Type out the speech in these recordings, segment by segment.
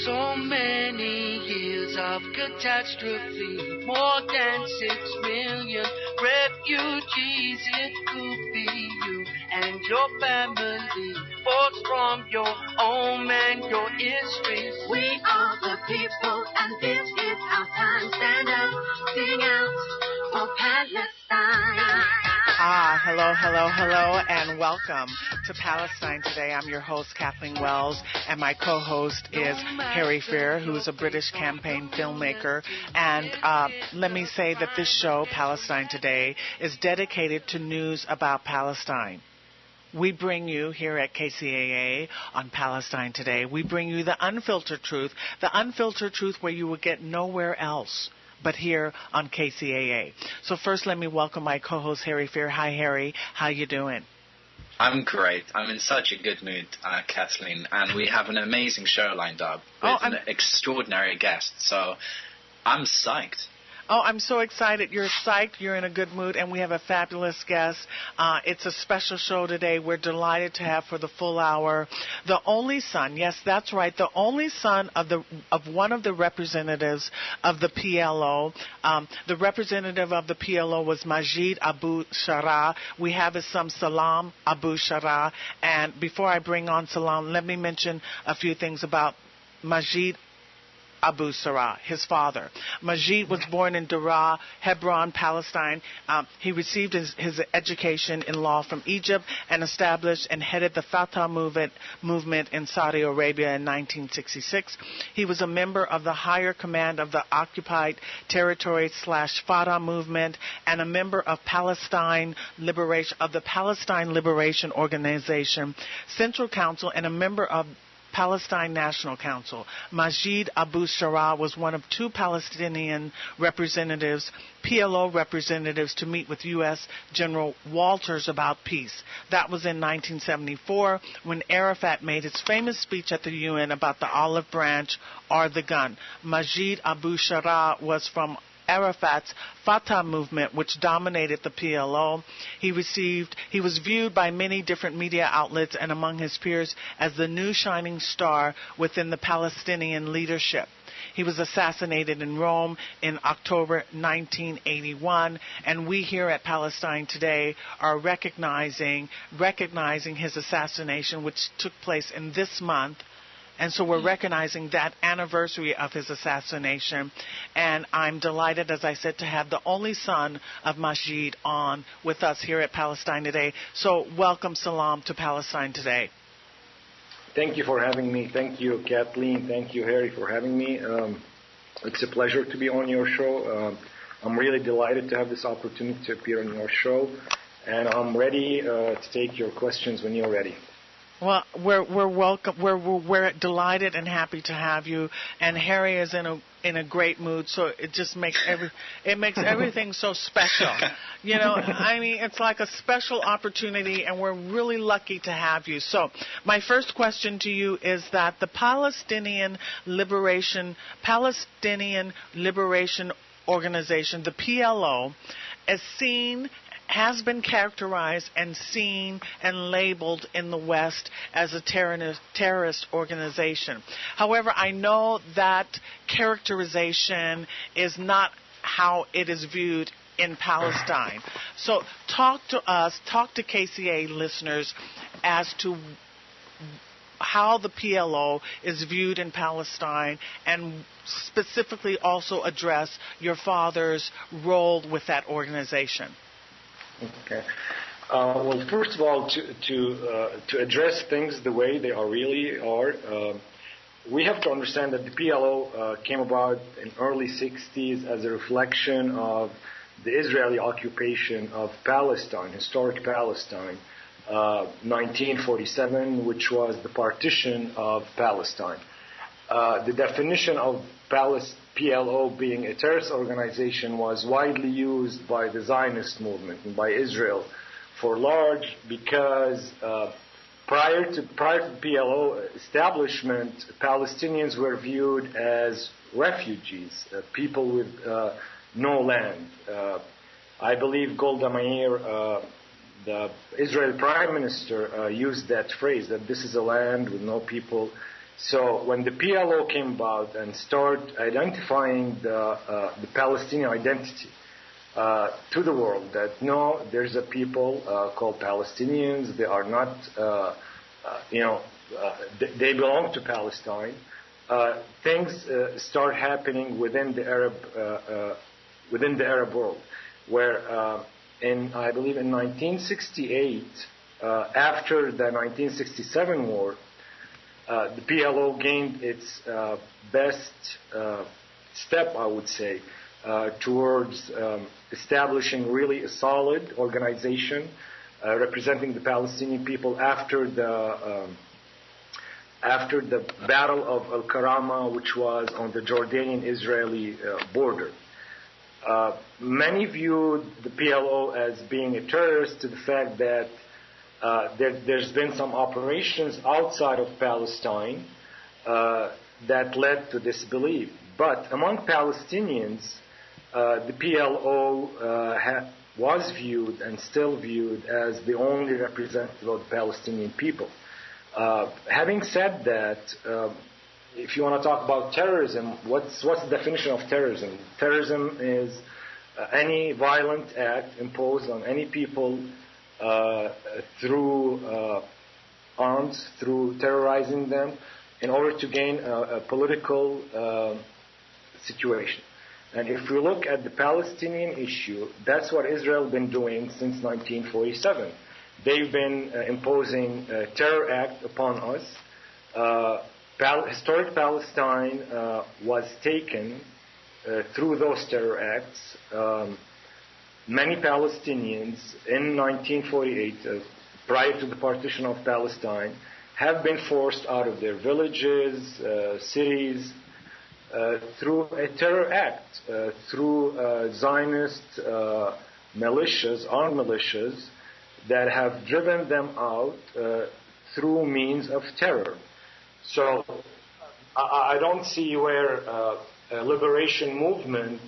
So many years of catastrophe, more than 6 million refugees. It could be you and your family, forced from your home and your history. We are the people, and this is our time. Stand up, sing out for Palestine. Hello, and welcome to Palestine Today. I'm your host, Kathleen Wells, and my co-host is Harry Fair, who is a British campaign filmmaker. And let me say that this show, Palestine Today, is dedicated to news about Palestine. We bring you here at KCAA on Palestine Today, we bring you the unfiltered truth where you will get nowhere else but here on KCAA. So first, let me welcome my co-host, Harry Fair. Hi, Harry. How you doing? I'm great. I'm in such a good mood, Kathleen, and we have an amazing show lined up with an extraordinary guest, so I'm psyched. Oh, I'm so excited. You're psyched. You're in a good mood, and we have a fabulous guest. It's a special show today. We're delighted to have for the full hour the only son. Yes, that's right. The only son of one of the representatives of the PLO. The representative of the PLO was Majid Abu Sharar. We have his son Salam Abu Sharar. And before I bring on Salam, let me mention a few things about Majid Abu Sharar, his father. Majid was born in Daraa, Hebron, Palestine. He received his education in law from Egypt and established and headed the Fatah movement in Saudi Arabia in 1966. He was a member of the higher command of the occupied territory / Fatah movement and a member of the Palestine Liberation Organization Central Council and a member of Palestine National Council. Majid Abu Sharar was one of two Palestinian representatives, PLO representatives, to meet with U.S. General Walters about peace. That was in 1974 when Arafat made his famous speech at the UN about the olive branch or the gun. Majid Abu Sharar was from Arafat's Fatah movement, which dominated the PLO. He was viewed by many different media outlets and among his peers as the new shining star within the Palestinian leadership. He was assassinated in Rome in October 1981, and we here at Palestine Today are recognizing his assassination, which took place in this month. And so we're recognizing that anniversary of his assassination. And I'm delighted, as I said, to have the only son of Majid on with us here at Palestine Today. So welcome, Salam, to Palestine Today. Thank you for having me. Thank you, Kathleen. Thank you, Harry, for having me. It's a pleasure to be on your show. I'm really delighted to have this opportunity to appear on your show. And I'm ready to take your questions when you're ready. Well, we're welcome. We're delighted and happy to have you. And Harry is in a great mood, so it just makes everything so special. You know, I mean, it's like a special opportunity, and we're really lucky to have you. So, my first question to you is that the Palestinian Liberation Organization, the PLO, has been characterized and seen and labeled in the West as a terrorist organization. However, I know that characterization is not how it is viewed in Palestine. So talk to KCA listeners as to how the PLO is viewed in Palestine, and specifically also address your father's role with that organization. Okay. Well, first of all, to address things the way they really are, we have to understand that the PLO came about in early 60s as a reflection of the Israeli occupation of Palestine, historic Palestine, 1947, which was the partition of Palestine. The definition of PLO being a terrorist organization was widely used by the Zionist movement and by Israel for large because prior to PLO establishment, Palestinians were viewed as refugees, people with no land. I believe Golda Meir, the Israeli prime minister, used that phrase, that this is a land with no people. So when the PLO came about and started identifying the Palestinian identity to the world, that no, there's a people called Palestinians. They are not, they belong to Palestine. Things start happening within the Arab world, where I believe in 1968, after the 1967 war, the PLO gained its best step, I would say, towards establishing really a solid organization representing the Palestinian people after the Battle of Al-Karama, which was on the Jordanian-Israeli border. Many viewed the PLO as being a terrorist to the fact that there's been some operations outside of Palestine that led to this belief. But among Palestinians, the PLO was viewed and still viewed as the only representative of the Palestinian people. Having said that, if you want to talk about terrorism, what's the definition of terrorism? Terrorism is any violent act imposed on any people through arms, through terrorizing them, in order to gain a political situation. And if we look at the Palestinian issue, that's what Israel has been doing since 1947. They've been imposing a terror act upon us. Historic Palestine was taken through those terror acts. Many Palestinians in 1948, prior to the partition of Palestine, have been forced out of their villages, cities, through a terror act, through Zionist militias, armed militias, that have driven them out through means of terror. So I don't see where a liberation movement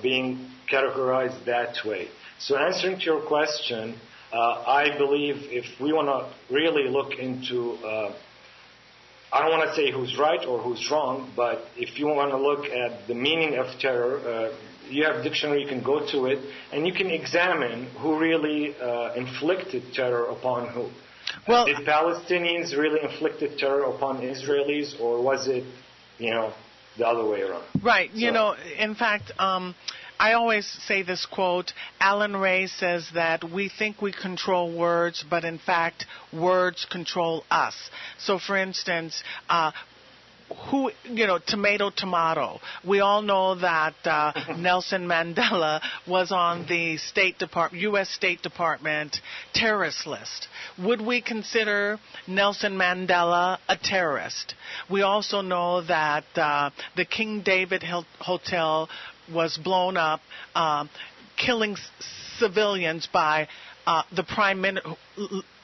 being categorized that way. So answering to your question, I believe if we want to really look into, I don't want to say who's right or who's wrong, but if you want to look at the meaning of terror, you have a dictionary, you can go to it, and you can examine who really inflicted terror upon who. Well, did Palestinians really inflicted terror upon Israelis, or was it, the other way around? Right. So, in fact, I always say this quote, Alan Ray says that we think we control words, but in fact, words control us. So, for instance, tomato. We all know that Nelson Mandela was on the U.S. State Department terrorist list. Would we consider Nelson Mandela a terrorist? We also know that the King David Hotel was blown up, killing civilians by the Prime Minister,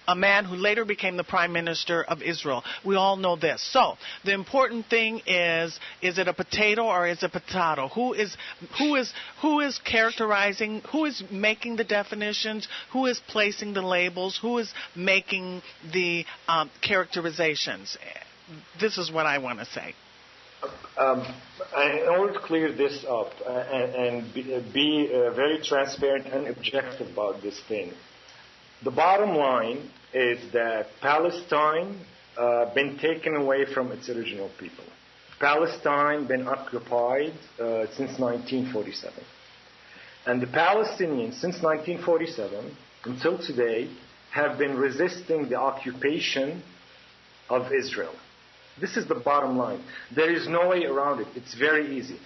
a man who later became the Prime Minister of Israel. We all know this. So the important thing is it a potato or is it a potato? Who is characterizing? Who is making the definitions? Who is placing the labels? Who is making the characterizations? This is what I want to say. In order to clear this up and be very transparent and objective about this thing, the bottom line is that Palestine been taken away from its original people. Palestine been occupied since 1947. And the Palestinians, since 1947 until today, have been resisting the occupation of Israel. This is the bottom line. There is no way around it. It's very easy.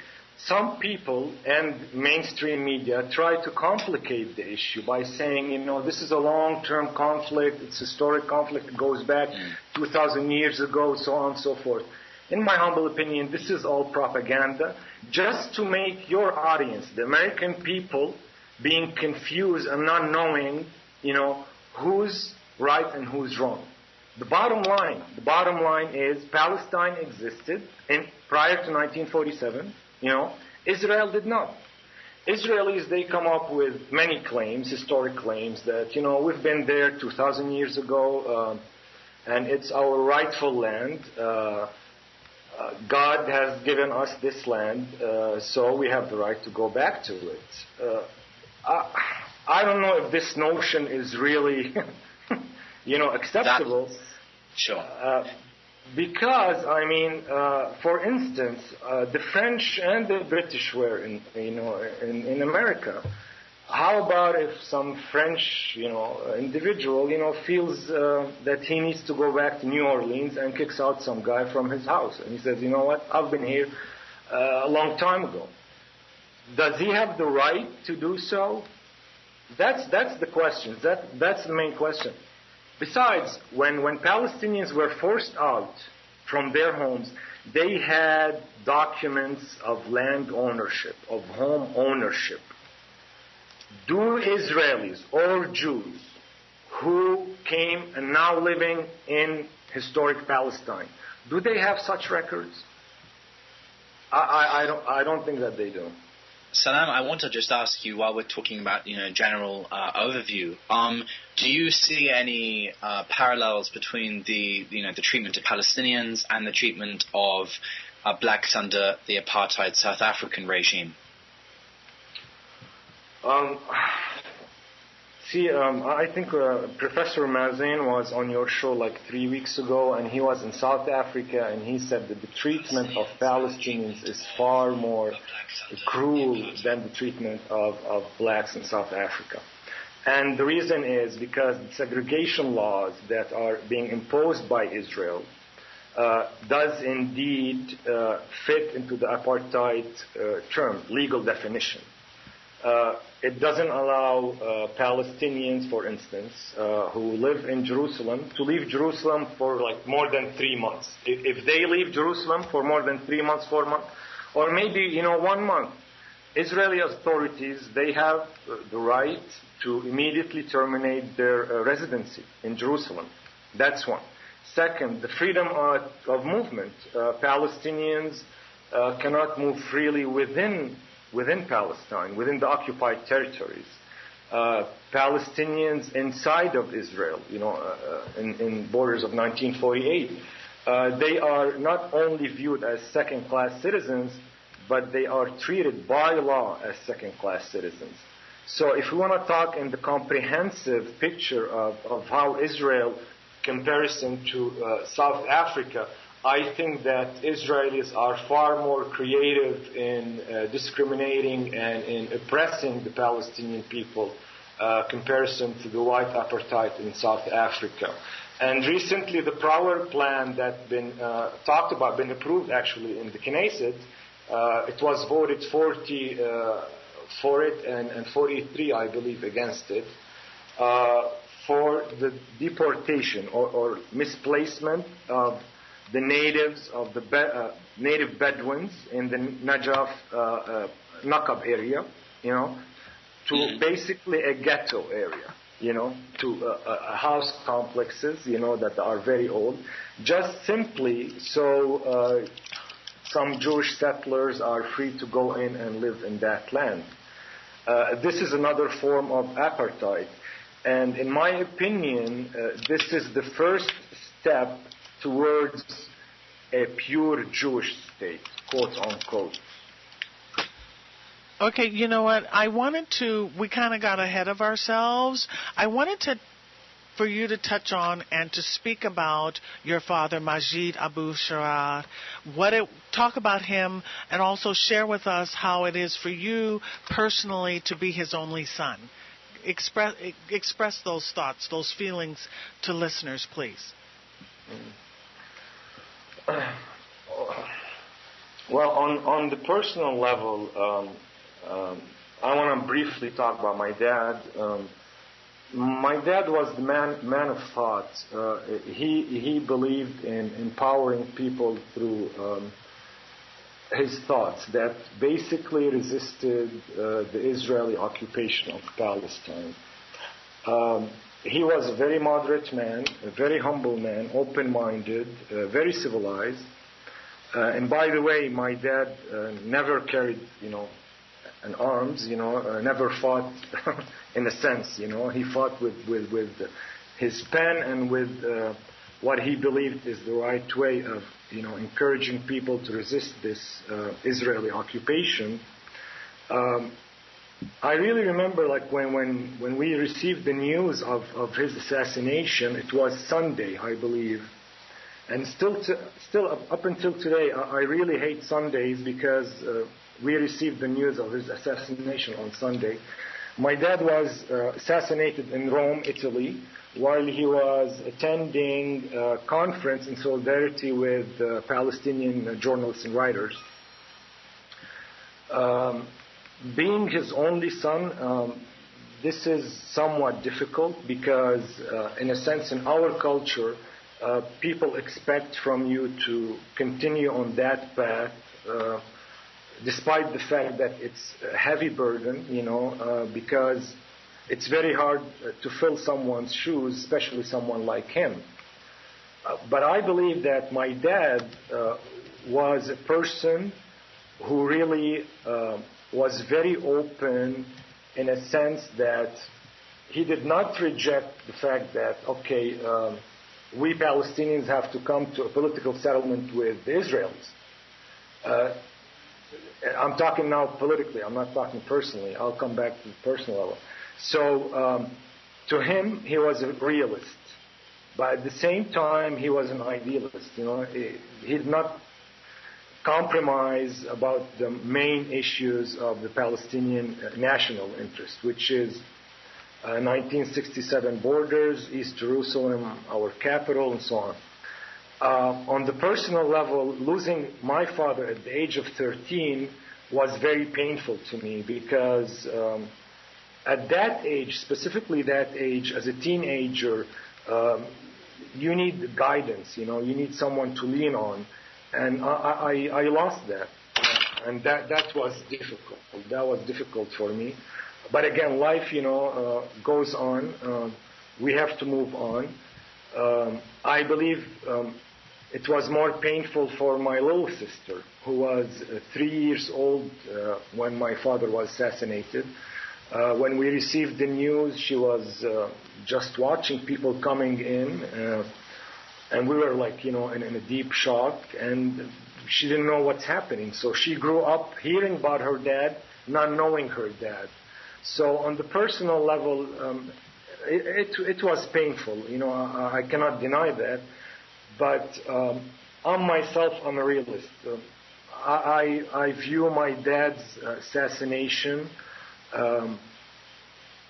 Some people and mainstream media try to complicate the issue by saying, this is a long-term conflict, it's a historic conflict, it goes back 2,000 years ago, so on and so forth. In my humble opinion, this is all propaganda, just to make your audience, the American people, being confused and not knowing, who's right and who's wrong. The bottom line is Palestine existed prior to 1947. Israel did not. Israelis, they come up with many claims, historic claims, that, we've been there 2,000 years ago, and it's our rightful land. God has given us this land, so we have the right to go back to it. I don't know if this notion is really, acceptable. Sure. Because, for instance, the French and the British were in America. How about if some French, individual, feels that he needs to go back to New Orleans and kicks out some guy from his house, and he says, you know what, I've been here a long time ago. Does he have the right to do so? That's the question. That's the main question. Besides, when Palestinians were forced out from their homes, they had documents of land ownership, of home ownership. Do Israelis or Jews who came and now living in historic Palestine, do they have such records? I don't think that they do. Salam, I want to just ask you, while we're talking about general overview, do you see any parallels between the treatment of Palestinians and the treatment of blacks under the apartheid South African regime? I think Professor Mazen was on your show like 3 weeks ago, and he was in South Africa, and he said that the treatment of Palestinians is far more cruel than the treatment of blacks in South Africa. And the reason is because the segregation laws that are being imposed by Israel does indeed fit into the apartheid term, legal definition. It doesn't allow Palestinians, for instance, who live in Jerusalem, to leave Jerusalem for like more than 3 months. If they leave Jerusalem for more than 3 months, 4 months, or maybe 1 month, Israeli authorities, they have the right to immediately terminate their residency in Jerusalem. That's one. Second, the freedom of movement. Palestinians cannot move freely within Palestine, within the occupied territories. Palestinians inside of Israel, in borders of 1948, they are not only viewed as second-class citizens, but they are treated by law as second-class citizens. So if we want to talk in the comprehensive picture of how Israel comparison to South Africa, I think that Israelis are far more creative in discriminating and in oppressing the Palestinian people comparison to the white apartheid in South Africa. And recently the Power Plan that's been talked about, been approved actually in the Knesset, it was voted 40 for it and 43, I believe, against it, for the deportation or misplacement of the natives of the native Bedouins in the Najaf, Naqab area, to basically a ghetto area, to house complexes, that are very old, just simply so some Jewish settlers are free to go in and live in that land. This is another form of apartheid. And in my opinion, this is the first step towards a pure Jewish state, quote unquote. Okay, you know what? We kind of got ahead of ourselves. I wanted for you to touch on and to speak about your father, Majid Abu Sharar, talk about him, and also share with us how it is for you personally to be his only son. Express those thoughts, those feelings to listeners, please. Well, on the personal level, I want to briefly talk about my dad. My dad was the man of thought. He believed in empowering people through his thoughts that basically resisted the Israeli occupation of Palestine. He was a very moderate man, a very humble man, open-minded, very civilized. And by the way, my dad never carried, an arms, never fought in a sense, he fought with his pen and with what he believed is the right way of, encouraging people to resist this Israeli occupation. I really remember, like when we received the news of his assassination. It was Sunday, I believe, and still up until today, I really hate Sundays because we received the news of his assassination on Sunday. My dad was assassinated in Rome, Italy, while he was attending a conference in solidarity with Palestinian journalists and writers. Being his only son, this is somewhat difficult because, in a sense, in our culture, people expect from you to continue on that path, despite the fact that it's a heavy burden, because it's very hard to fill someone's shoes, especially someone like him. But I believe that my dad was a person who really was very open, in a sense that he did not reject the fact that, okay, we Palestinians have to come to a political settlement with the Israelis. I'm talking now politically, I'm not talking personally. I'll come back to the personal level. So to him, he was a realist. But at the same time, he was an idealist. He did not compromise about the main issues of the Palestinian national interest, which is 1967 borders, East Jerusalem, our capital, and so on. On the personal level, losing my father at the age of 13 was very painful to me because at that age, specifically that age, as a teenager, you need guidance, you need someone to lean on. And I lost that. And that was difficult. That was difficult for me. But again, life, goes on. We have to move on. I believe it was more painful for my little sister, who was 3 years old when my father was assassinated. When we received the news, she was just watching people coming in, and we were like, in a deep shock, and she didn't know what's happening. So she grew up hearing about her dad, not knowing her dad. So on the personal level, it was painful. I cannot deny that. But I'm myself, I'm a realist. I view my dad's assassination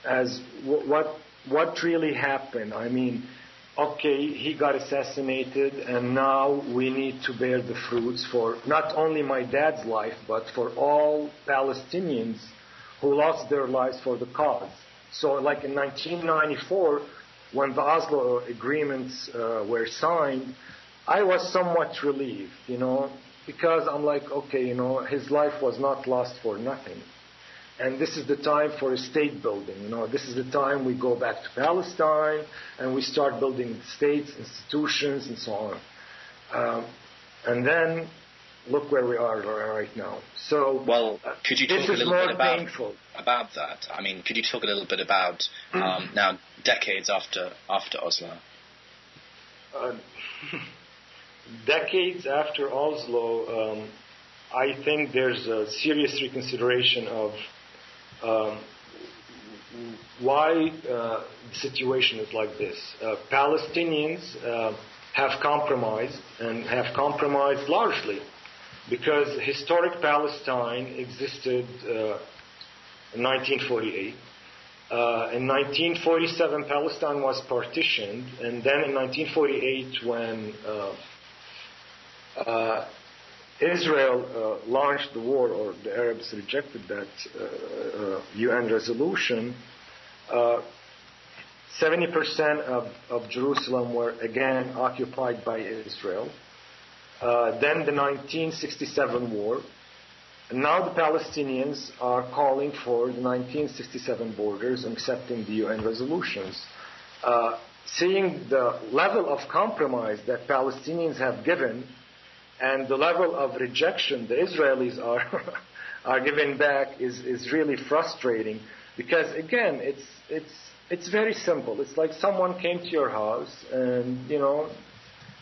as what really happened. I mean, okay, he got assassinated, and now we need to bear the fruits for not only my dad's life, but for all Palestinians who lost their lives for the cause. So like in 1994, when the Oslo agreements were signed, I was somewhat relieved, because I'm like, okay, his life was not lost for nothing. And this is the time for a state building. This is the time we go back to Palestine and we start building states, institutions, and so on. And then look where we are right now. So, well, could you talk a little bit about that? I mean, could you talk a little bit about now decades after Oslo? Decades after Oslo, I think there's a serious reconsideration of why the situation is like this. Palestinians have compromised, and have compromised largely, because historic Palestine existed in 1948. In 1947, Palestine was partitioned, and then in 1948, when Israel launched the war, or the Arabs rejected that UN resolution, 70% of Jerusalem were again occupied by Israel. Then the 1967 war. And now the Palestinians are calling for the 1967 borders and accepting the UN resolutions. Seeing the level of compromise that Palestinians have given and the level of rejection the Israelis are giving back is really frustrating, because again, it's very simple. It's like someone came to your house and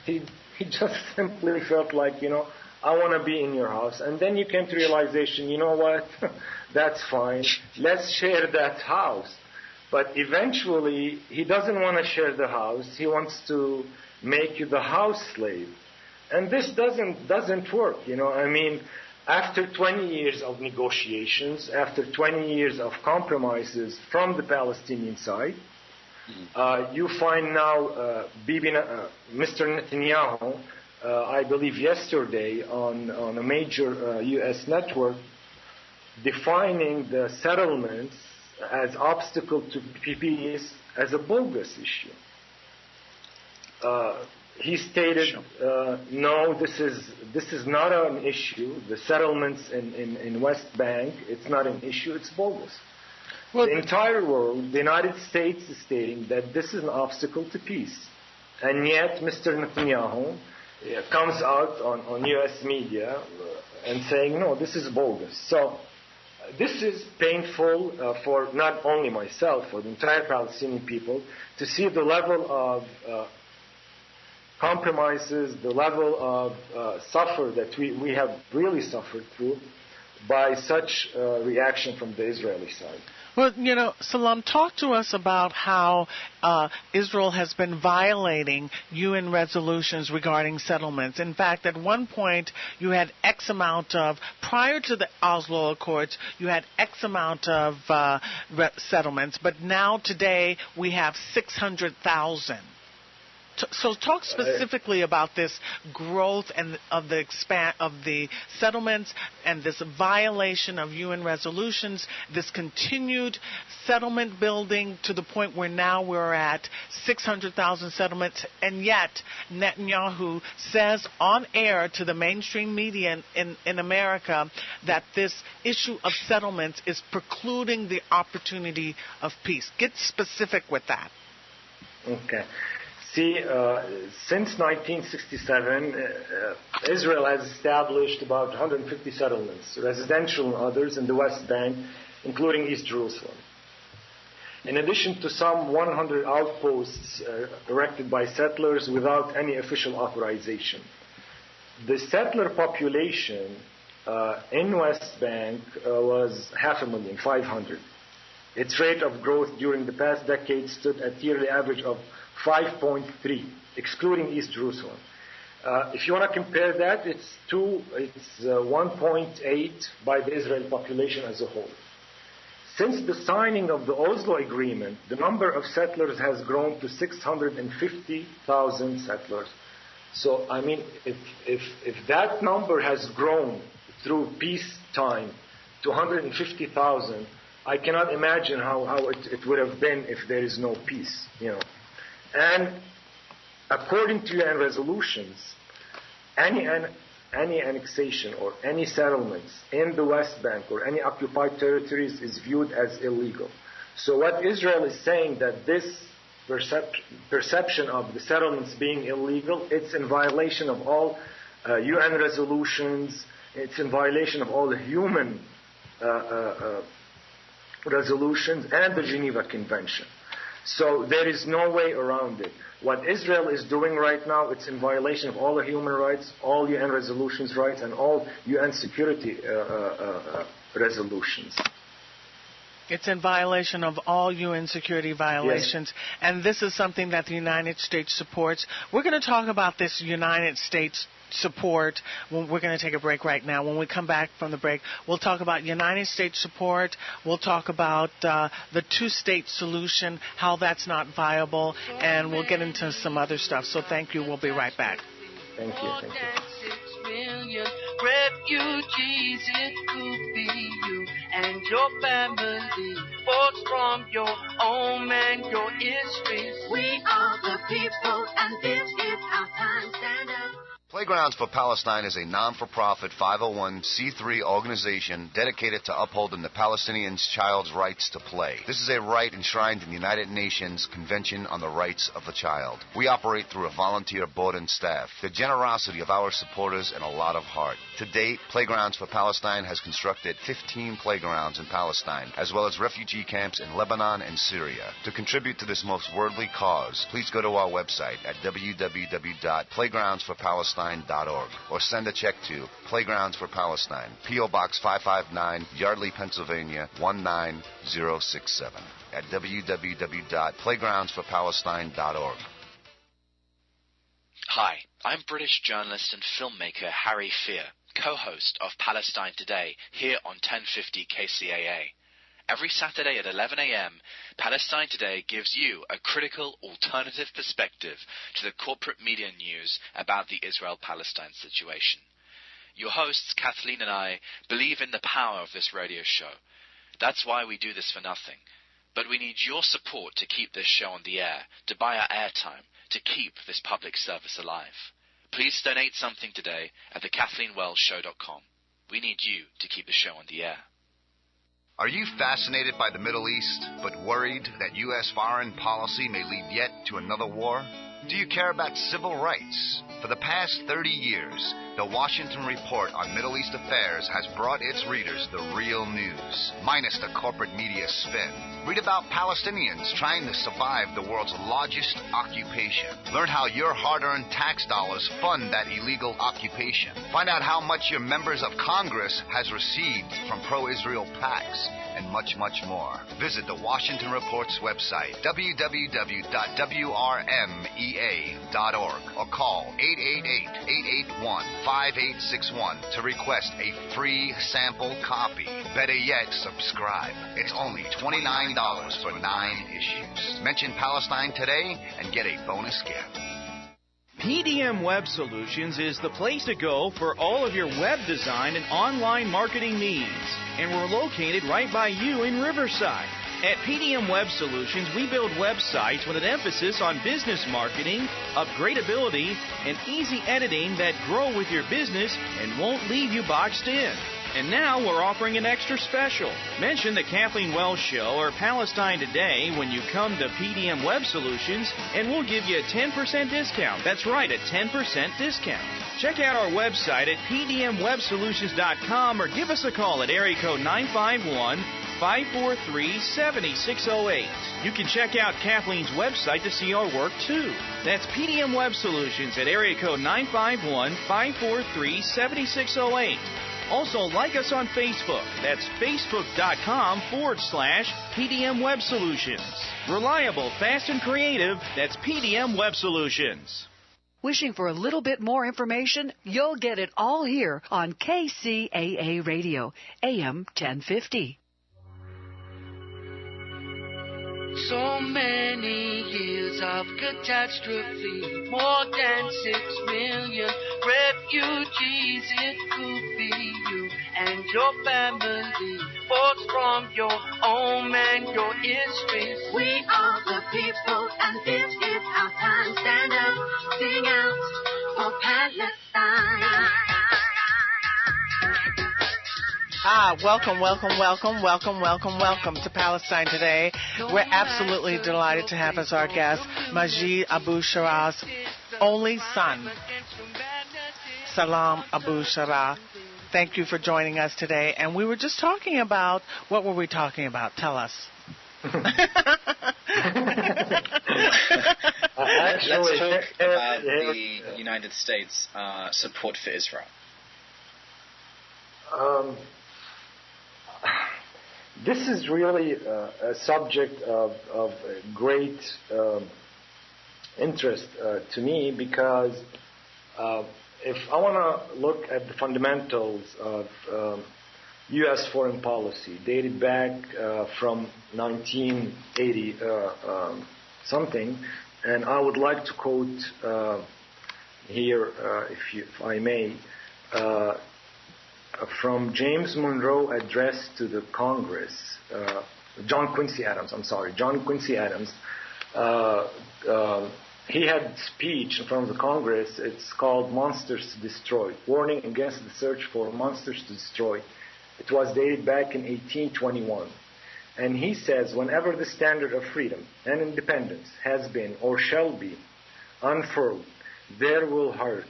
He just simply felt like, I want to be in your house. And then you came to realization, you know what, that's fine. Let's share that house. But eventually, he doesn't want to share the house. He wants to make you the house slave. And this doesn't work, I mean, after 20 years of negotiations, after 20 years of compromises from the Palestinian side, you find now Mr. Netanyahu, I believe yesterday on a major U.S. network, defining the settlements as obstacle to peace as a bogus issue. He stated, no, this is not an issue. The settlements in West Bank, it's not an issue, it's bogus. Well, the entire world, the United States is stating that this is an obstacle to peace. And yet Mr. Netanyahu comes out on U.S. media and saying, no, this is bogus. So this is painful for not only myself, for the entire Palestinian people, to see the level of compromises, the level of suffer that we have really suffered through by such reaction from the Israeli side. Well, Salam, talk to us about how Israel has been violating UN resolutions regarding settlements. In fact, at one point, you had X amount of, prior to the Oslo Accords, you had X amount of settlements, but now today we have 600,000. So talk specifically about this growth and of the settlements and this violation of UN resolutions, this continued settlement building to the point where now we're at 600,000 settlements, and yet Netanyahu says on air to the mainstream media in America that this issue of settlements is precluding the opportunity of peace. Get specific with that. Okay. See, since 1967, Israel has established about 150 settlements, residential and others, in the West Bank, including East Jerusalem. In addition to some 100 outposts erected by settlers without any official authorization. The settler population in West Bank was 500,000. Its rate of growth during the past decade stood at yearly average of 5.3, excluding East Jerusalem. If you want to compare that, it's 1.8 by the Israeli population as a whole. Since the signing of the Oslo Agreement, the number of settlers has grown to 650,000 settlers. So, I mean, if that number has grown through peacetime to 150,000, I cannot imagine how it would have been if there is no peace, And according to UN resolutions, any annexation or any settlements in the West Bank or any occupied territories is viewed as illegal. So what Israel is saying, that this perception of the settlements being illegal, it's in violation of all UN resolutions, it's in violation of all the human resolutions and the Geneva Convention. So there is no way around it. What Israel is doing right now, it's in violation of all the human rights, all UN resolutions rights, and all UN security resolutions. It's in violation of all UN security violations. Yes. And this is something that the United States supports. We're going to talk about this United States support. We're going to take a break right now. When we come back from the break, we'll talk about United States support. We'll talk about the two-state solution, how that's not viable, and we'll get into some other stuff. So thank you. We'll be right back. Thank you. Thank you. 6 million refugees, it could be you and your family, forced from your home and your history. We are the people, and this is our time. Stand up. Playgrounds for Palestine is a non-for-profit 501c3 organization dedicated to upholding the Palestinian child's rights to play. This is a right enshrined in the United Nations Convention on the Rights of the Child. We operate through a volunteer board and staff, the generosity of our supporters, and a lot of heart. To date, Playgrounds for Palestine has constructed 15 playgrounds in Palestine, as well as refugee camps in Lebanon and Syria. To contribute to this most worldly cause, please go to our website at www.playgroundsforpalestine.org or send a check to Playgrounds for Palestine, P.O. Box 559, Yardley, Pennsylvania 19067 at www.playgroundsforpalestine.org. Hi, I'm British journalist and filmmaker Harry Fear, co-host of Palestine Today here on 1050 KCAA. Every Saturday at 11 a.m., Palestine Today gives you a critical, alternative perspective to the corporate media news about the Israel-Palestine situation. Your hosts, Kathleen and I, believe in the power of this radio show. That's why we do this for nothing. But we need your support to keep this show on the air, to buy our airtime, to keep this public service alive. Please donate something today at thekathleenwellsshow.com. We need you to keep the show on the air. Are you fascinated by the Middle East, but worried that U.S. foreign policy may lead yet to another war? Do you care about civil rights? For the past 30 years, the Washington Report on Middle East Affairs has brought its readers the real news, minus the corporate media spin. Read about Palestinians trying to survive the world's largest occupation. Learn how your hard-earned tax dollars fund that illegal occupation. Find out how much your members of Congress has received from pro-Israel PACs, and much, much more. Visit the Washington Report's website, www.wrmea.org, or call 888-881-5861 to request a free sample copy. Better yet, subscribe. It's only $29 for 9 issues. Mention Palestine Today and get a bonus gift. PDM Web Solutions is the place to go for all of your web design and online marketing needs. And we're located right by you in Riverside. At PDM Web Solutions, we build websites with an emphasis on business marketing, upgradability, and easy editing that grow with your business and won't leave you boxed in. And now we're offering an extra special. Mention the Kathleen Wells Show or Palestine Today when you come to PDM Web Solutions, and we'll give you a 10% discount. That's right, a 10% discount. Check out our website at pdmwebsolutions.com or give us a call at area code 951-543-7608. You can check out Kathleen's website to see our work, too. That's PDM Web Solutions at area code 951-543-7608. Also, like us on Facebook. That's facebook.com/PDM Web Solutions. Reliable, fast, and creative. That's PDM Web Solutions. Wishing for a little bit more information? You'll get it all here on KCAA Radio, AM 1050. So many years of catastrophe, more than 6 million refugees. It could be you and your family, forced from your home and your history. We are the people, and this is our time. Stand up, sing out for Palestine. Welcome to Palestine Today. We're absolutely delighted to have as our guest Majid Abu Sharar's only son, Salam Abu Sharar. Thank you for joining us today. And we were just talking about, what were we talking about? Tell us. Let's talk about the United States support for Israel. This is really a subject of great interest to me, because if I want to look at the fundamentals of U.S. foreign policy dated back from 1980 something, and I would like to quote here, if I may, from James Monroe address to the Congress, John Quincy Adams, he had a speech in front of the Congress. It's called Monsters to Destroy, warning against the search for monsters to destroy. It was dated back in 1821. And he says, whenever the standard of freedom and independence has been or shall be unfurled, there will her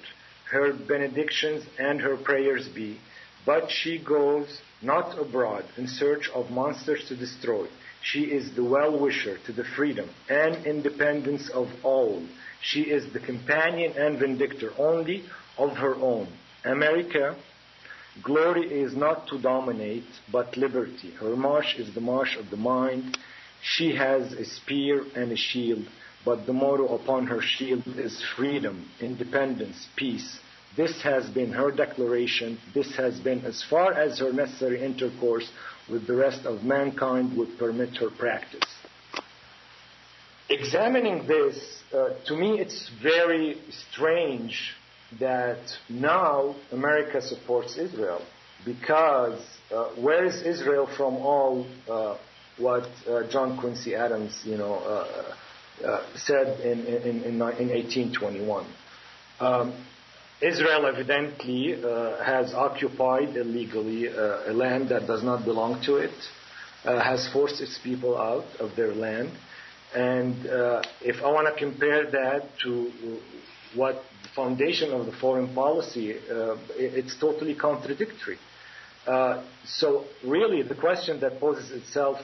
benedictions and her prayers be. But she goes not abroad in search of monsters to destroy. She is the well-wisher to the freedom and independence of all. She is the companion and vindictor only of her own. America, glory is not to dominate, but liberty. Her march is the march of the mind. She has a spear and a shield, but the motto upon her shield is freedom, independence, peace. This has been her declaration. This has been as far as her necessary intercourse with the rest of mankind would permit her practice. Examining this, to me it's very strange that now America supports Israel, because where is Israel from all what John Quincy Adams, said in 1821? Israel evidently has occupied illegally a land that does not belong to it, has forced its people out of their land. And if I want to compare that to what the foundation of the foreign policy, it's totally contradictory. So really the question that poses itself,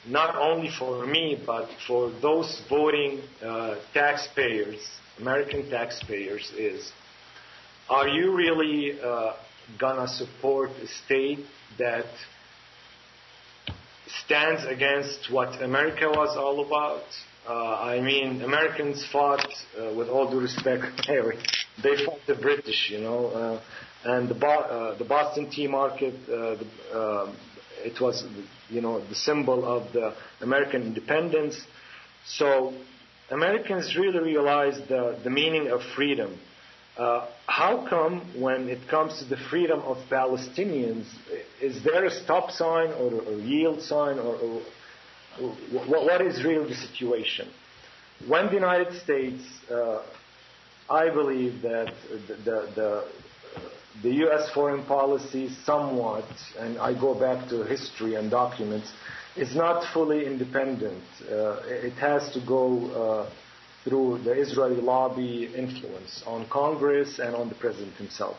not only for me, but for those voting taxpayers, American taxpayers, is, are you really going to support a state that stands against what America was all about? I mean, Americans fought, with all due respect, they fought the British, and the Boston Tea Market, it was, the symbol of the American independence. So Americans really realized the meaning of freedom. How come when it comes to the freedom of Palestinians, is there a stop sign or a yield sign, or what is really the situation? When the United States, I believe that the U.S. foreign policy somewhat, and I go back to history and documents, is not fully independent. It has to go through the Israeli lobby influence on Congress and on the president himself.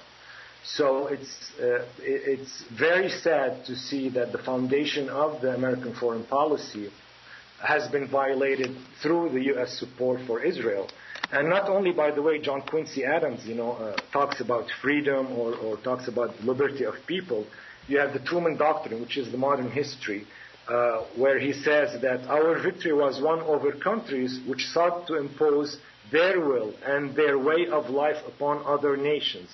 So it's very sad to see that the foundation of the American foreign policy has been violated through the U.S. support for Israel. And not only, by the way, John Quincy Adams, talks about freedom or talks about liberty of people. You have the Truman Doctrine, which is the modern history, where he says that our victory was won over countries which sought to impose their will and their way of life upon other nations.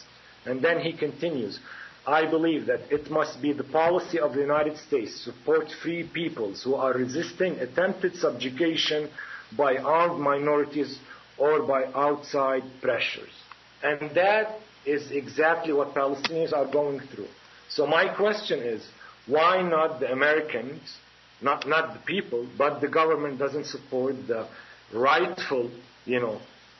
And then he continues, I believe that it must be the policy of the United States to support free peoples who are resisting attempted subjugation by armed minorities or by outside pressures. And that is exactly what Palestinians are going through. So my question is, why not the Americans, not the people, but the government doesn't support the rightful,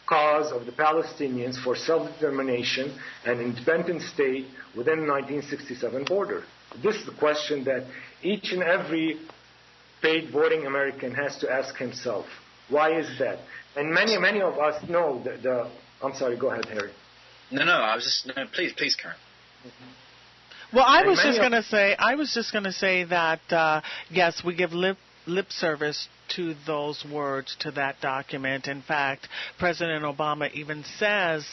cause of the Palestinians for self-determination and independent state within the 1967 border? This is the question that each and every paid voting American has to ask himself. Why is that? And many of us know that I'm sorry, go ahead, Harry. No, please, Karen. Mm-hmm. Well, I was just going to say that yes, we give lip service to those words, to that document. In fact, President Obama even says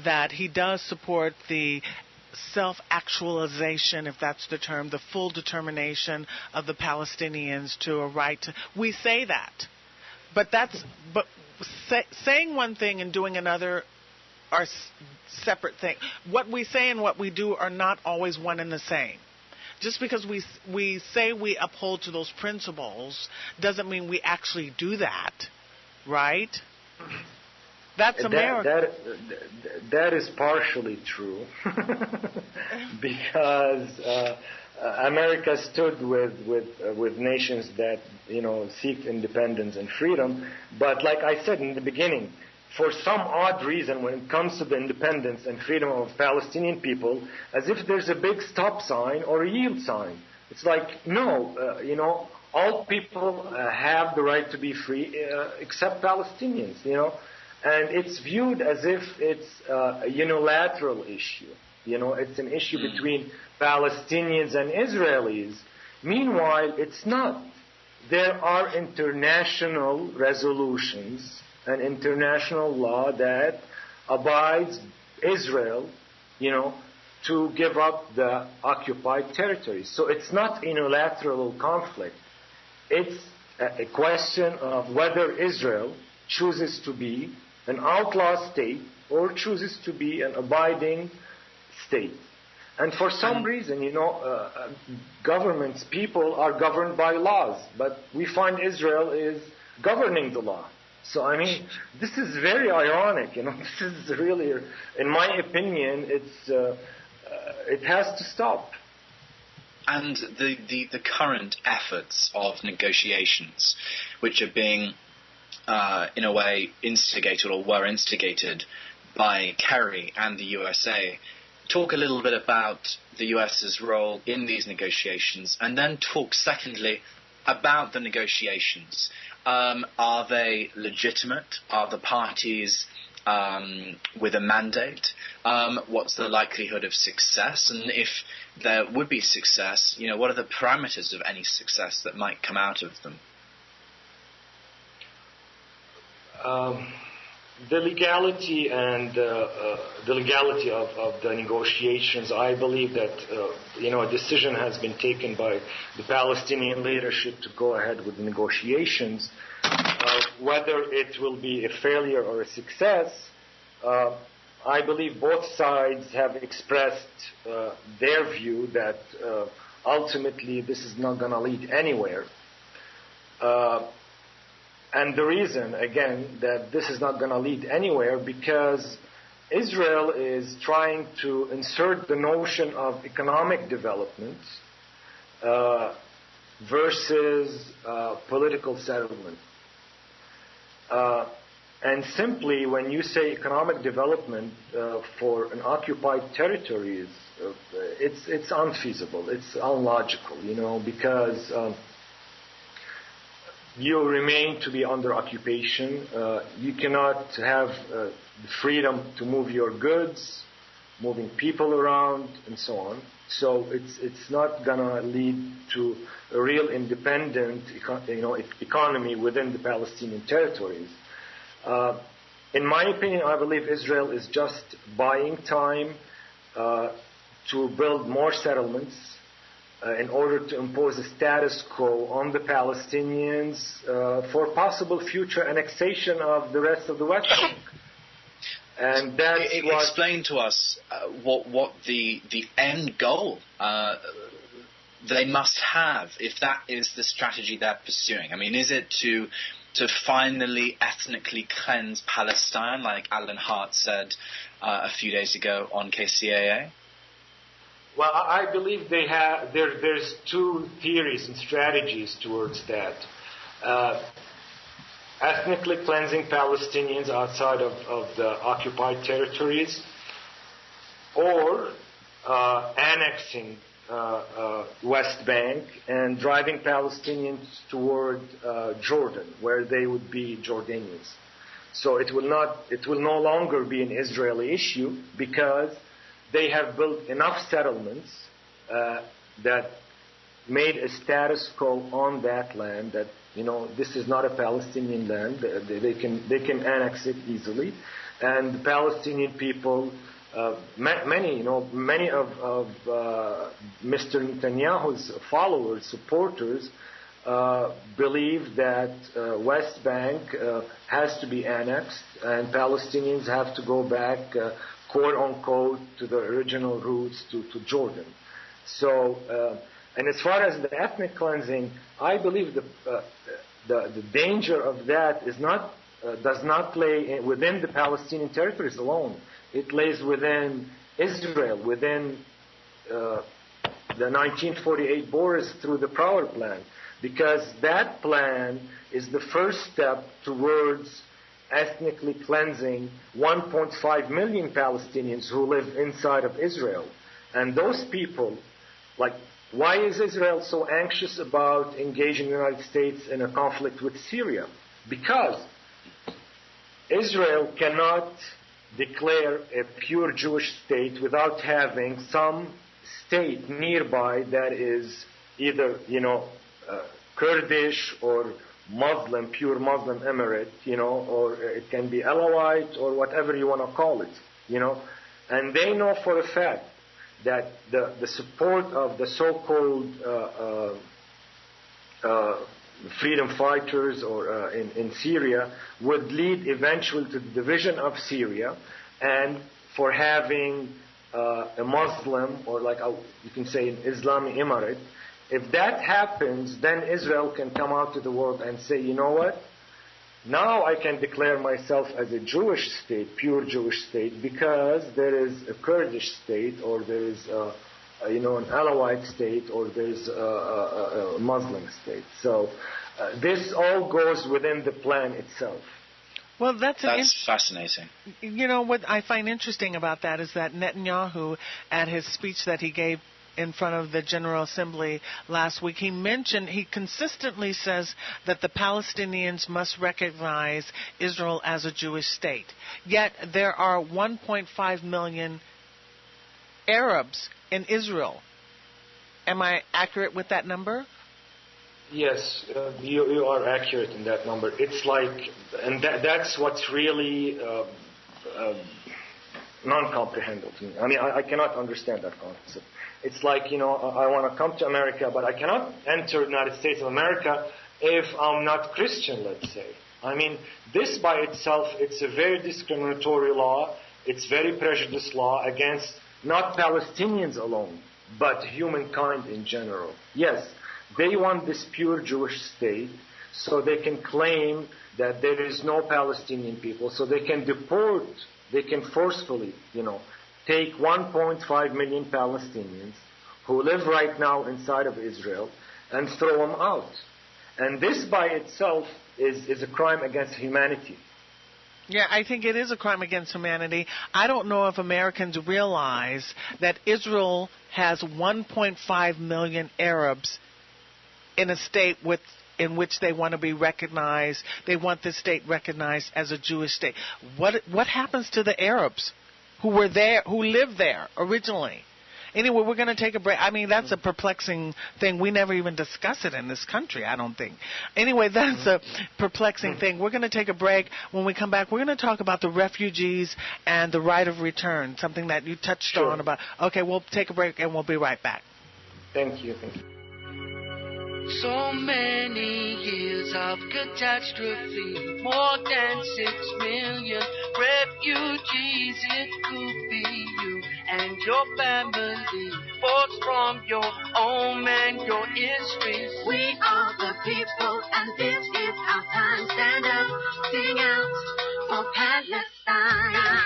that he does support the self-actualization, if that's the term, the full determination of the Palestinians to a right to. We say that, but saying one thing and doing another are separate things. What we say and what we do are not always one and the same. Just because we say we uphold to those principles doesn't mean we actually do that, right? That's America. That is partially true, because America stood with nations that seek independence and freedom. But like I said in the beginning, for some odd reason, when it comes to the independence and freedom of Palestinian people, as if there's a big stop sign or a yield sign. It's like, no, all people have the right to be free except Palestinians, and it's viewed as if it's a unilateral issue. It's an issue between Palestinians and Israelis. Meanwhile, it's not. There are international resolutions and international law that abides Israel, to give up the occupied territories. So it's not a unilateral conflict. It's a question of whether Israel chooses to be an outlaw state or chooses to be an abiding state. And for some reason, governments, people are governed by laws, but we find Israel is governing the law. So, this is very ironic. This is really, in my opinion, it has to stop. And the current efforts of negotiations, which are being, in a way, instigated or were instigated by Kerry and the USA, talk a little bit about the US's role in these negotiations, and then talk, secondly, about the negotiations. Are they legitimate? Are the parties with a mandate? What's the likelihood of success? And if there would be success, what are the parameters of any success that might come out of them? The legality and the legality of the negotiations, I believe that a decision has been taken by the Palestinian leadership to go ahead with the negotiations. Whether it will be a failure or a success, I believe both sides have expressed their view that ultimately this is not going to lead anywhere. And the reason, again, that this is not going to lead anywhere, because Israel is trying to insert the notion of economic development versus political settlement. And simply, when you say economic development for an occupied territory, it's unfeasible, it's unlogical, because you remain to be under occupation. You cannot have the freedom to move your goods, moving people around, and so on. So it's not going to lead to a real independent economy within the Palestinian territories. In my opinion, I believe Israel is just buying time to build more settlements in order to impose a status quo on the Palestinians for possible future annexation of the rest of the West Bank. And that's explain to us what the end goal they must have, if that is the strategy they're pursuing. Is it to finally ethnically cleanse Palestine, like Alan Hart said a few days ago on KCAA? Well, I believe there's two theories and strategies towards that. Ethnically cleansing Palestinians outside of the occupied territories, or annexing West Bank and driving Palestinians toward Jordan, where they would be Jordanians. So it will no longer be an Israeli issue, because they have built enough settlements that made a status quo on that land that this is not a Palestinian land. They can annex it easily, and the Palestinian people, many of Mr. Netanyahu's followers, supporters, believe that West Bank has to be annexed, and Palestinians have to go back, quote unquote, to the original roots, to Jordan. So, and as far as the ethnic cleansing, I believe the danger of that does not lay within the Palestinian territories alone. It lays within Israel, within the 1948 borders through the Power Plan, because that plan is the first step towards ethnically cleansing 1.5 million Palestinians who live inside of Israel. And those people, like, why is Israel so anxious about engaging the United States in a conflict with Syria? Because Israel cannot declare a pure Jewish state without having some state nearby that is either, Kurdish or Muslim, pure Muslim emirate, or it can be Alawite or whatever you want to call it, And they know for a fact that the support of the so-called freedom fighters or in Syria would lead eventually to the division of Syria, and for having a Muslim or you can say an Islamic emirate. If that happens, then Israel can come out to the world and say, you know what? Now I can declare myself as a Jewish state, pure Jewish state, because there is a Kurdish state, or there is an Alawite state, or there's a Muslim state. So this all goes within the plan itself. Well, that's fascinating. What I find interesting about that is that Netanyahu, at his speech that he gave in front of the General Assembly last week, he consistently says that the Palestinians must recognize Israel as a Jewish state. Yet there are 1.5 million Arabs in Israel. Am I accurate with that number? Yes, you are accurate in that number. It's like, and that's what's really non-comprehensible to me. I mean, I cannot understand that concept. It's like, I want to come to America, but I cannot enter the United States of America if I'm not Christian, let's say. I mean, this by itself, it's a very discriminatory law. It's very prejudiced law against not Palestinians alone, but humankind in general. Yes, they want this pure Jewish state so they can claim that there is no Palestinian people, so they can deport, they can forcefully, take 1.5 million Palestinians who live right now inside of Israel and throw them out. And this by itself is a crime against humanity. Yeah, I think it is a crime against humanity. I don't know if Americans realize that Israel has 1.5 million Arabs in a state in which they want to be recognized. They want the state recognized as a Jewish state. What happens to the Arabs who were there, who lived there originally? Anyway, we're going to take a break. I mean, that's a perplexing thing. We never even discuss it in this country, I don't think. Anyway, that's a perplexing thing. We're going to take a break. When we come back, we're going to talk about the refugees and the right of return, something that you touched on about. Okay, we'll take a break and we'll be right back. Thank you. Thank you. So many years of catastrophe, more than 6 million refugees. It could be you and your family, forced from your home and your history. We are the people, and this is our time. Stand up, sing out for Palestine.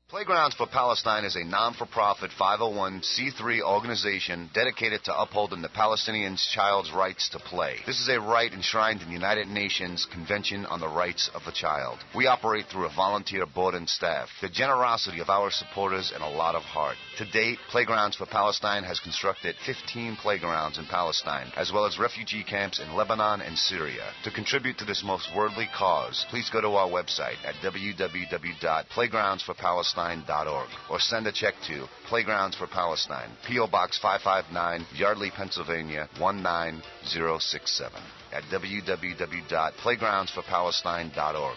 Playgrounds for Palestine is a non-for-profit 501c3 organization dedicated to upholding the Palestinian child's rights to play. This is a right enshrined in the United Nations Convention on the Rights of the Child. We operate through a volunteer board and staff, the generosity of our supporters, and a lot of heart. To date, Playgrounds for Palestine has constructed 15 playgrounds in Palestine, as well as refugee camps in Lebanon and Syria. To contribute to this most worthy cause, please go to our website at www.playgroundsforpalestine.org or send a check to Playgrounds for Palestine, P.O. Box 559, Yardley, Pennsylvania 19067 at www.playgroundsforpalestine.org.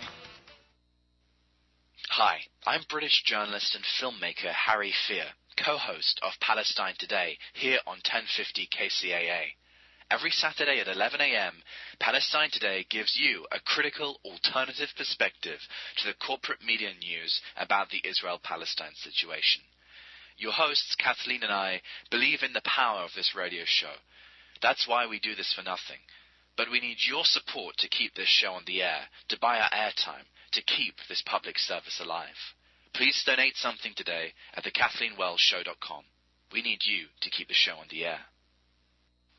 Hi, I'm British journalist and filmmaker Harry Fear, co-host of Palestine Today here on 1050 KCAA. Every Saturday at 11 a.m., Palestine Today gives you a critical, alternative perspective to the corporate media news about the Israel-Palestine situation. Your hosts, Kathleen and I, believe in the power of this radio show. That's why we do this for nothing. But we need your support to keep this show on the air, to buy our airtime, to keep this public service alive. Please donate something today at thekathleenwellsshow.com. We need you to keep the show on the air.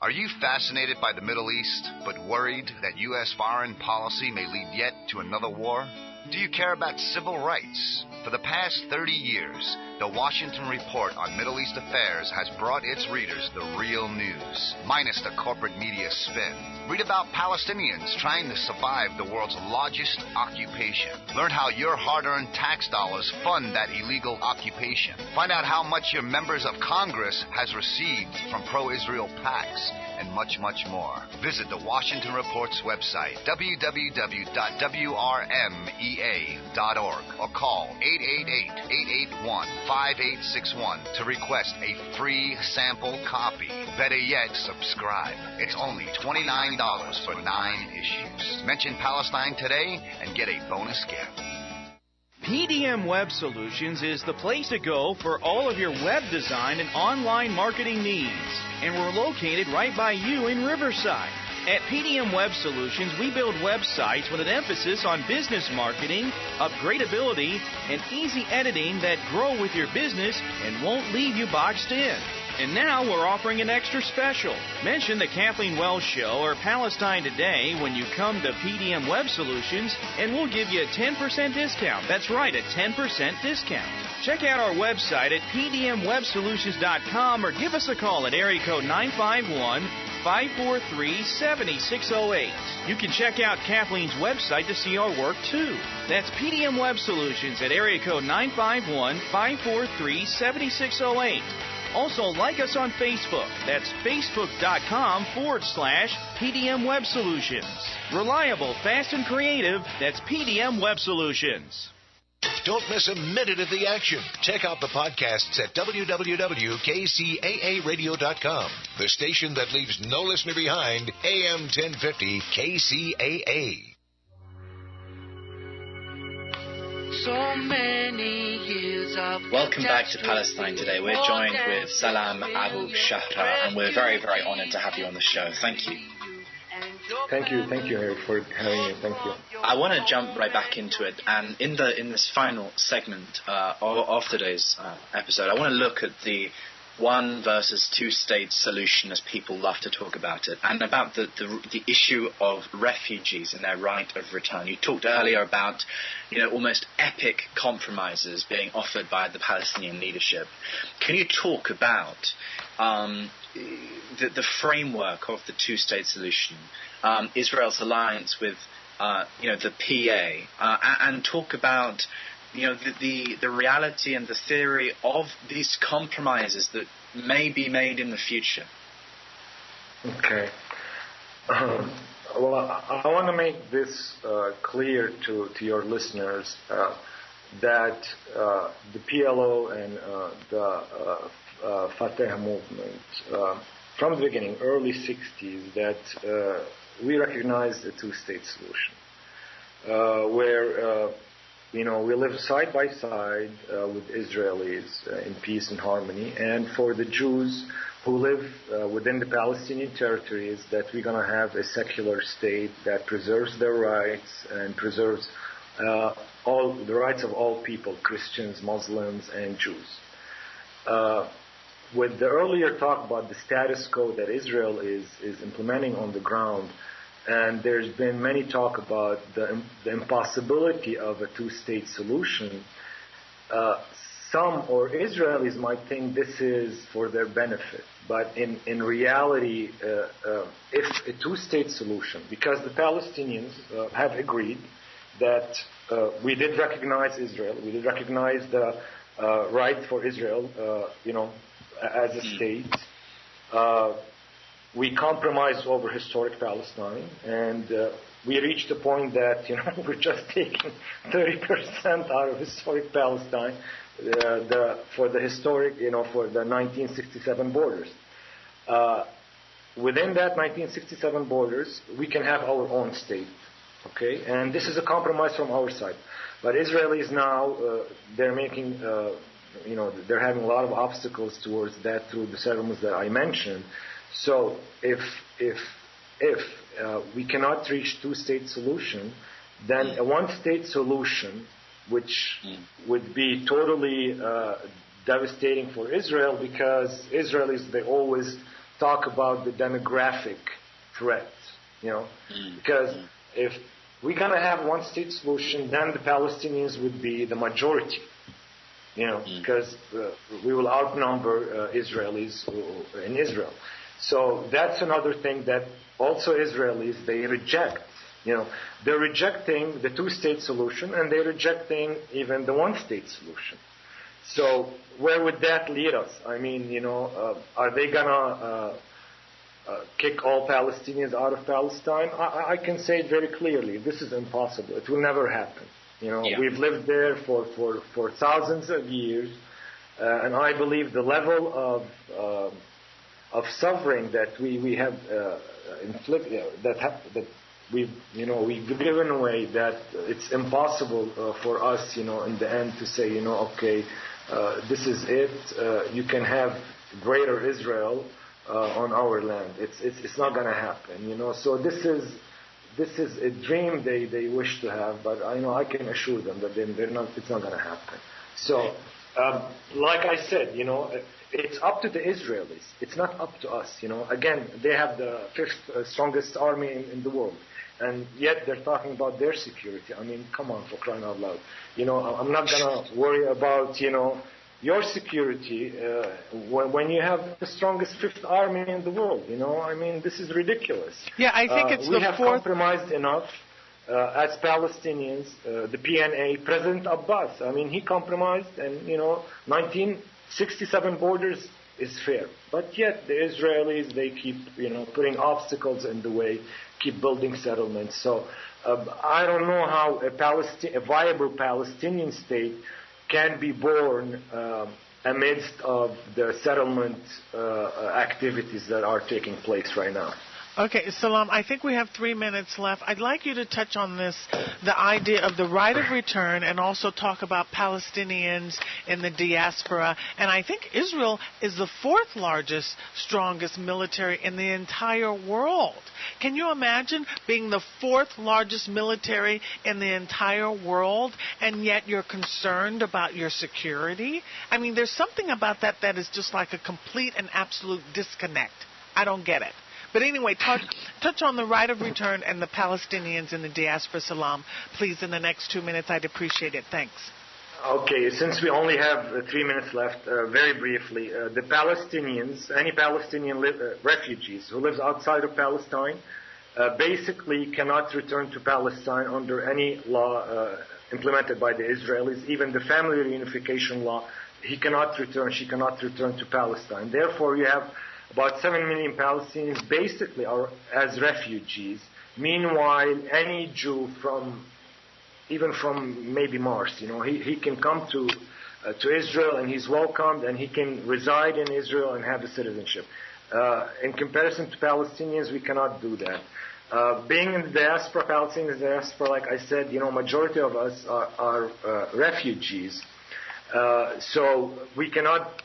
Are you fascinated by the Middle East, but worried that U.S. foreign policy may lead yet to another war? Do you care about civil rights? For the past 30 years, the Washington Report on Middle East Affairs has brought its readers the real news, minus the corporate media spin. Read about Palestinians trying to survive the world's largest occupation. Learn how your hard-earned tax dollars fund that illegal occupation. Find out how much your members of Congress has received from pro-Israel PACs, and much, much more. Visit the Washington Report's website, www.wrmea.org, or call 888-881-5861 to request a free sample copy. Better yet, subscribe. It's only $29 for 9 issues. Mention Palestine Today and get a bonus gift. PDM Web Solutions is the place to go for all of your web design and online marketing needs. And we're located right by you in Riverside. At PDM Web Solutions, we build websites with an emphasis on business marketing, upgradability, and easy editing that grow with your business and won't leave you boxed in. And now we're offering an extra special. Mention the Kathleen Wells Show or Palestine Today when you come to PDM Web Solutions, and we'll give you a 10% discount. That's right, a 10% discount. Check out our website at pdmwebsolutions.com or give us a call at area code 951-543-7608. You can check out Kathleen's website to see our work, too. That's PDM Web Solutions at area code 951-543-7608. Also, like us on Facebook. That's facebook.com/PDM Web Solutions. Reliable, fast, and creative. That's PDM Web Solutions. Don't miss a minute of the action. Check out the podcasts at www.kcaaradio.com. The station that leaves no listener behind, AM 1050 KCAA. So many years of Welcome back to Palestine Today. We're joined with Salam Abu Sharar, and we're very, very honored to have you on the show. Thank you. Thank you, Harry, for having me. Thank you. I want to jump right back into it, and in this final segment of today's episode, I want to look at the one versus two state solution, as people love to talk about it, and about the issue of refugees and their right of return. You talked earlier about, almost epic compromises being offered by the Palestinian leadership. Can you talk about the framework of the two-state solution, Israel's alliance with the PA, and talk about the reality and the theory of these compromises that may be made in the future? Okay. Well, I want to make this clear to your listeners that the PLO and the Fatah movement, from the beginning, early 60s, that we recognized a two-state solution where we live side by side with Israelis in peace and harmony, and for the Jews who live within the Palestinian territories, that we're going to have a secular state that preserves their rights and preserves all the rights of all people, Christians, Muslims, and Jews. With the earlier talk about the status quo that Israel is implementing on the ground, and there's been many talk about the impossibility of a two-state solution. Some or Israelis might think this is for their benefit, but in reality, if a two-state solution, because the Palestinians have agreed that we did recognize Israel, we did recognize the right for Israel, as a state. We compromised over historic Palestine, and we reached a point that we're just taking 30% out of historic Palestine for the historic, for the 1967 borders. Within that 1967 borders, we can have our own state, okay? And this is a compromise from our side. But Israelis now, they're making, they're having a lot of obstacles towards that through the settlements that I mentioned. So if we cannot reach two-state solution, then a one-state solution, which would be totally devastating for Israel, because Israelis, they always talk about the demographic threat, because if we're going to have one-state solution, then the Palestinians would be the majority, because we will outnumber Israelis in Israel. So that's another thing that also Israelis, they reject. They're rejecting the two-state solution, and they're rejecting even the one-state solution. So where would that lead us? I mean, are they going to kick all Palestinians out of Palestine? I can say it very clearly. This is impossible. It will never happen. We've lived there for thousands of years, and I believe the level of suffering that we have inflicted, that we've given away, that it's impossible for us, in the end, to say, okay, this is it. You can have greater Israel on our land. It's not going to happen. So this is a dream they wish to have, but I can assure them that it's not going to happen. So, like I said, it's up to the Israelis. It's not up to us. Again, they have the fifth strongest army in the world, and yet they're talking about their security. I mean, come on, for crying out loud. I'm not going to worry about your security when you have the strongest fifth army in the world. I mean, this is ridiculous. Yeah, I think it's we have compromised enough as Palestinians. The PNA, President Abbas, I mean, he compromised, and 1967 borders is fair, but yet the Israelis, they keep putting obstacles in the way, keep building settlements. So I don't know how a viable Palestinian state can be born amidst of the settlement activities that are taking place right now. Okay, Salam, I think we have 3 minutes left. I'd like you to touch on this, the idea of the right of return, and also talk about Palestinians in the diaspora. And I think Israel is the fourth largest, strongest military in the entire world. Can you imagine being the fourth largest military in the entire world, and yet you're concerned about your security? I mean, there's something about that is just like a complete and absolute disconnect. I don't get it. But anyway, touch on the right of return and the Palestinians in the diaspora, Salam. Please, in the next 2 minutes, I'd appreciate it. Thanks. Okay, since we only have 3 minutes left, very briefly, the Palestinians, any Palestinian refugees who live outside of Palestine, basically cannot return to Palestine under any law implemented by the Israelis, even the family reunification law. She cannot return to Palestine. Therefore, you have about 7 million Palestinians basically are as refugees. Meanwhile, any Jew even from maybe Mars, he can come to Israel, and he's welcomed, and he can reside in Israel and have the citizenship. In comparison to Palestinians, we cannot do that. Being in the diaspora, Palestinians in the diaspora, like I said, majority of us are refugees. So we cannot.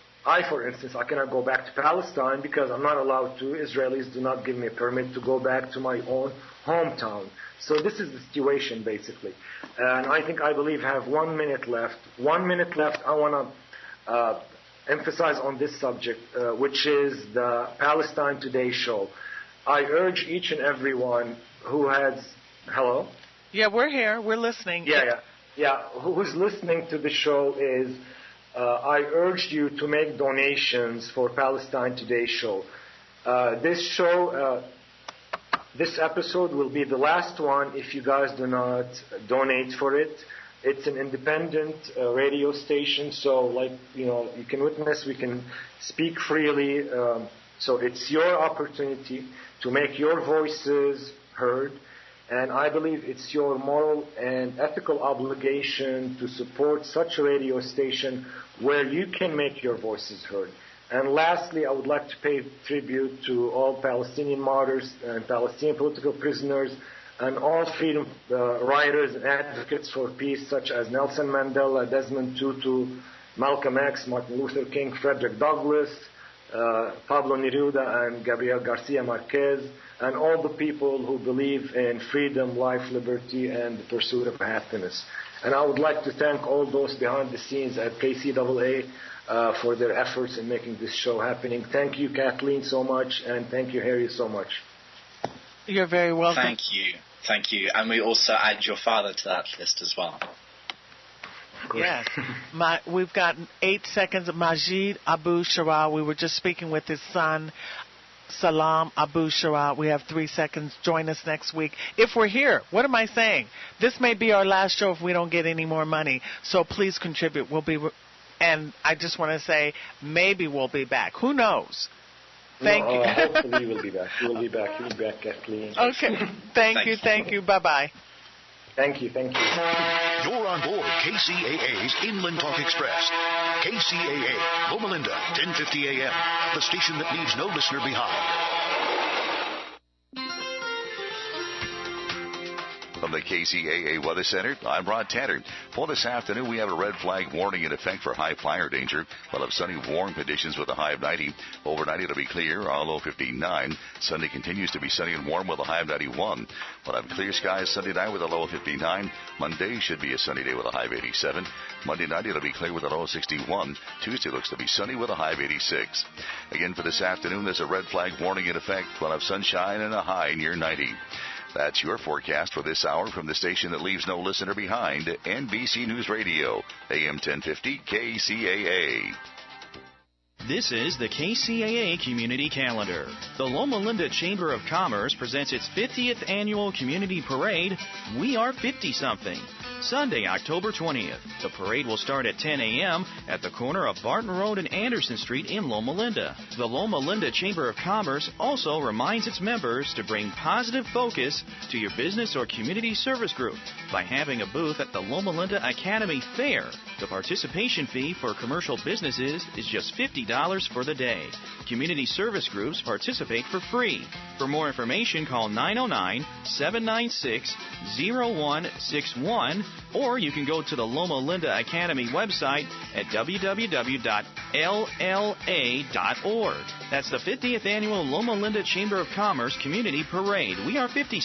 For instance, I cannot go back to Palestine because I'm not allowed to. Israelis do not give me a permit to go back to my own hometown. So this is the situation, basically. And I believe I have 1 minute left. 1 minute left. I want to emphasize on this subject, which is the Palestine Today show. I urge each and everyone who has... Hello? Yeah, we're here. We're listening. Yeah. Who's listening to the show is... I urge you to make donations for Palestine Today show. This episode will be the last one if you guys do not donate for it. It's an independent radio station, so you can witness, we can speak freely. So it's your opportunity to make your voices heard. And I believe it's your moral and ethical obligation to support such a radio station where you can make your voices heard. And lastly, I would like to pay tribute to all Palestinian martyrs and Palestinian political prisoners and all freedom writers and advocates for peace such as Nelson Mandela, Desmond Tutu, Malcolm X, Martin Luther King, Frederick Douglass, Pablo Neruda and Gabriel Garcia Marquez, and all the people who believe in freedom, life, liberty, and the pursuit of happiness. And I would like to thank all those behind the scenes at KCAA, for their efforts in making this show happening. Thank you, Kathleen, so much, and thank you, Harry, so much. You're very welcome. Thank you. And we also add your father to that list as well. Yes. We've got 8 seconds of Majid Abu Sharar. We were just speaking with his son, Salam Abu Sharar. We have 3 seconds. Join us next week. If we're here, what am I saying? This may be our last show if we don't get any more money. So please contribute. And I just want to say, maybe we'll be back. Who knows? Thank you. Hopefully we'll be back. We'll be back, Kathleen. Okay. Thank you. Bye-bye. Thank you. You're on board KCAA's Inland Talk Express. KCAA, Loma Linda, 1050 AM, the station that leaves no listener behind. From the KCAA Weather Center, I'm Rod Tanner. For this afternoon, we have a red flag warning in effect for high flyer danger. We'll have sunny, warm conditions with a high of 90. Overnight, it'll be clear, our low 59. Sunday continues to be sunny and warm with a high of 91. We'll have clear skies Sunday night with a low of 59. Monday should be a sunny day with a high of 87. Monday night, it'll be clear with a low of 61. Tuesday looks to be sunny with a high of 86. Again, for this afternoon, there's a red flag warning in effect. We'll have sunshine and a high near 90. That's your forecast for this hour from the station that leaves no listener behind, NBC News Radio, AM 1050 KCAA. This is the KCAA Community Calendar. The Loma Linda Chamber of Commerce presents its 50th Annual Community Parade, We Are 50-Something, Sunday, October 20th. The parade will start at 10 a.m. at the corner of Barton Road and Anderson Street in Loma Linda. The Loma Linda Chamber of Commerce also reminds its members to bring positive focus to your business or community service group by having a booth at the Loma Linda Academy Fair. The participation fee for commercial businesses is just $50 for the day. Community service groups participate for free. For more information, call 909-796-0161, or you can go to the Loma Linda Academy website at www.lla.org. That's the 50th Annual Loma Linda Chamber of Commerce Community Parade. We are 50.